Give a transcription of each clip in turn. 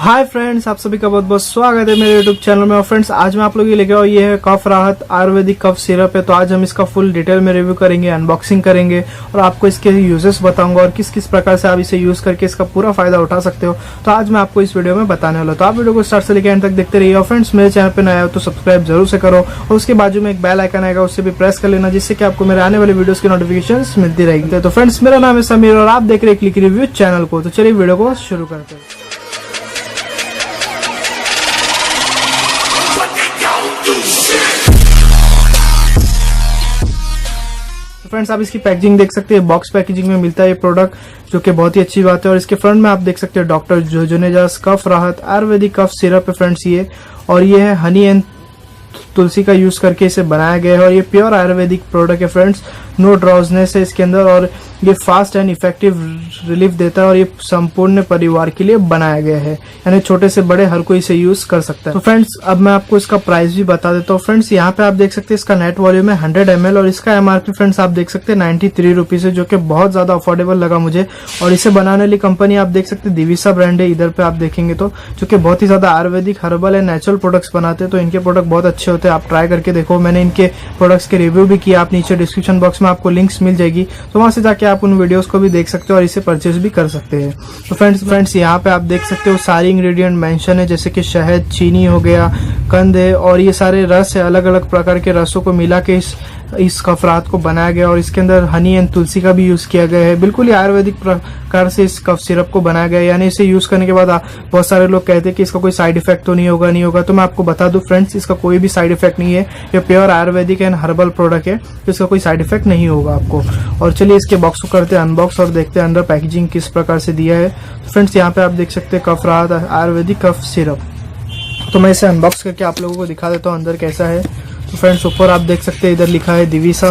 Hi friends, आप सभी का बहुत बहुत स्वागत है मेरे यूट्यूब चैनल में। और फ्रेंड्स, आज मैं आप लोगों के लेके आऊँ, ये है कफ राहत आयुर्वेदिक कफ सिरप है। तो आज हम इसका फुल डिटेल में रिव्यू करेंगे, अनबॉक्सिंग करेंगे और आपको इसके यूजेस बताऊंगा और किस किस प्रकार से आप इसे यूज करके इसका पूरा फायदा उठा सकते हो। तो आज मैं आपको इस वीडियो में बताने वाला हूँ, तो आप वीडियो को स्टार्ट से लेकर एंड तक देखते रहिए। और फ्रेंड्स, मेरे चैनल पर नया हो तो सब्सक्राइब जरूर से करो और उसके बाजू में एक बेल आइकन आएगा, उससे भी प्रेस कर लेना, जिससे कि आपको मेरे आने वाले वीडियोस की नोटिफिकेशन मिलती रहेगी। तो फ्रेंड्स, मेरा नाम है समीर और आप देख रहे हैं क्लिक रिव्यू चैनल को। तो चलिए वीडियो को शुरू करते हैं। फ्रेंड्स, आप इसकी पैकेजिंग देख सकते हैं, बॉक्स पैकेजिंग में मिलता है ये प्रोडक्ट, जो कि बहुत ही अच्छी बात है। और इसके फ्रंट में आप देख सकते हैं डॉक्टर जोजोनेजास कफ राहत आयुर्वेदिक कफ सिरप है फ्रेंड्स ये, और ये है हनी एंड तुलसी का यूज करके इसे बनाया गया है। और ये प्योर आयुर्वेदिक प्रोडक्ट है फ्रेंड्स, नो ड्राउजनेस है इसके अंदर, और ये फास्ट एंड इफेक्टिव रिलीफ देता है। और ये संपूर्ण परिवार के लिए बनाया गया है, यानी छोटे से बड़े हर कोई इसे यूज कर सकता है। तो फ्रेंड्स, अब मैं आपको इसका प्राइस भी बता देता हूँ। फ्रेंड्स, यहाँ पे आप देख सकते हैं इसका नेट वॉल्यूम है 100 ml और इसका एमआरपी फ्रेंड्स आप देख सकते हैं 93 रुपीज है, जो कि बहुत ज्यादा अफोर्डेबल लगा मुझे। और इसे बनाने वाली कंपनी आप देख सकते हैं दिविसा ब्रांड है, इधर पे आप देखेंगे तो, जो कि बहुत ही ज्यादा Ayurvedic herbal and natural products बनाते हैं। तो इनके प्रोडक्ट बहुत अच्छे होते हैं, आप ट्राई करके देखो। मैंने इनके प्रोडक्ट्स के रिव्यू भी किया, आप नीचे डिस्क्रिप्शन बॉक्स में आपको लिंक्स मिल जाएगी, तो वहां से जाके आप उन वीडियोस को भी देख सकते हो और इसे परचेज भी कर सकते हैं। तो फ्रेंड्स यहाँ पे आप देख सकते हो सारी इंग्रेडिएंट मेंशन है, जैसे कि शहद, चीनी हो गया, कंद है, और ये सारे रस है, अलग अलग प्रकार के रसों को मिला के इस कफ राहत को बनाया गया। और इसके अंदर हनी एंड तुलसी का भी यूज किया गया है। बिल्कुल ही आयुर्वेदिक प्रकार से इस कफ सिरप को बनाया गया है, यानी इसे यूज करने के बाद बहुत सारे लोग कहते हैं कि इसका कोई साइड इफेक्ट तो नहीं होगा। तो मैं आपको बता दूं फ्रेंड्स, इसका कोई भी साइड इफेक्ट नहीं है। ये pure Ayurvedic and herbal product है, तो इसका कोई साइड इफेक्ट नहीं होगा आपको। और चलिए इसके बॉक्स को करते हैं अनबॉक्स और देखते हैं अंदर पैकेजिंग किस प्रकार से दिया है। तो फ्रेंड्स, यहाँ पे आप देख सकते हैं कफ राहत आयुर्वेदिक कफ सिरप। तो मैं इसे अनबॉक्स करके आप लोगों को दिखा देता हूँ अंदर कैसा है। तो फ्रेंड्स, ऊपर आप देख सकते हैं इधर लिखा है दिविसा,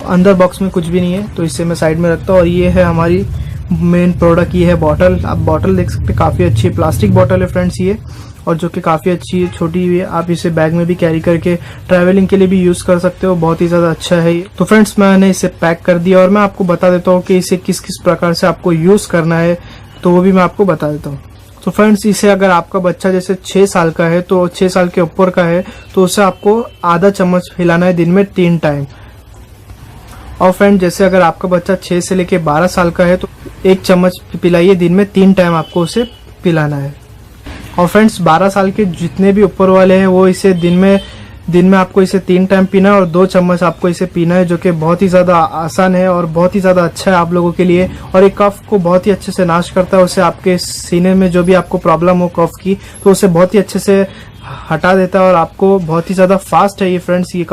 अंदर बॉक्स में कुछ भी नहीं है, तो इसे मैं साइड में रखता हूँ। और ये है हमारी मेन प्रोडक्ट, ये है बॉटल। आप बॉटल देख सकते हैं, काफी अच्छी प्लास्टिक बॉटल है फ्रेंड्स ये, और जो कि काफी अच्छी है, छोटी हुई है। आप इसे बैग में भी कैरी करके ट्रैवलिंग के लिए भी यूज कर सकते हो, बहुत ही ज्यादा अच्छा है ये। तो फ्रेंड्स, मैंने इसे पैक कर दिया और मैं आपको बता देता हूँ कि इसे किस किस प्रकार से आपको यूज करना है, तो वो भी मैं आपको बता देता हूँ। तो फ्रेंड्स, इसे अगर आपका बच्चा जैसे 6 साल का है, तो 6 साल के ऊपर का है, तो उसे आपको आधा चम्मच हिलाना है दिन में 3 टाइम। और फ्रेंड, जैसे अगर आपका बच्चा 6 से लेके 12 साल का है, तो 1 चम्मच पिलाइए, दिन में 3 टाइम आपको उसे पिलाना है। और फ्रेंड्स, 12 साल के जितने भी ऊपर वाले हैं, वो इसे दिन में आपको इसे 3 टाइम पीना है और 2 चम्मच आपको इसे पीना है, जो कि बहुत ही ज्यादा आसान है और बहुत ही ज्यादा अच्छा है आप लोगों के लिए। और ये कफ को बहुत ही अच्छे से नाश करता है, उसे आपके सीने में जो भी आपको प्रॉब्लम हो कफ की, तो उसे बहुत ही अच्छे से हटा देता है। और आपको बहुत ही ज्यादा फास्ट है ये फ्रेंड्स, ये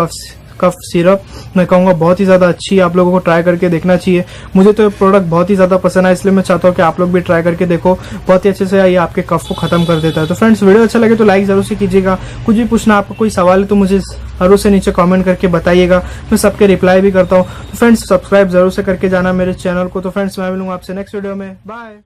कफ सिरप मैं कहूँगा बहुत ही ज्यादा अच्छी है, आप लोगों को ट्राई करके देखना चाहिए। मुझे तो ये प्रोडक्ट बहुत ही ज्यादा पसंद है, इसलिए मैं चाहता हूँ कि आप लोग भी ट्राई करके देखो। बहुत ही अच्छे से ये आपके कफ को खत्म कर देता है। तो फ्रेंड्स, वीडियो अच्छा लगे तो लाइक जरूर से कीजिएगा। कुछ भी पूछना आपका कोई सवाल है तो मुझे जरूर से नीचे कमेंट करके बताइएगा, मैं सबके रिप्लाई भी करता हूँ। तो फ्रेंड्स, सब्सक्राइब जरूर से करके जाना मेरे चैनल को। तो फ्रेंड्स, मैं मिलूंगा आपसे नेक्स्ट वीडियो में, बाय।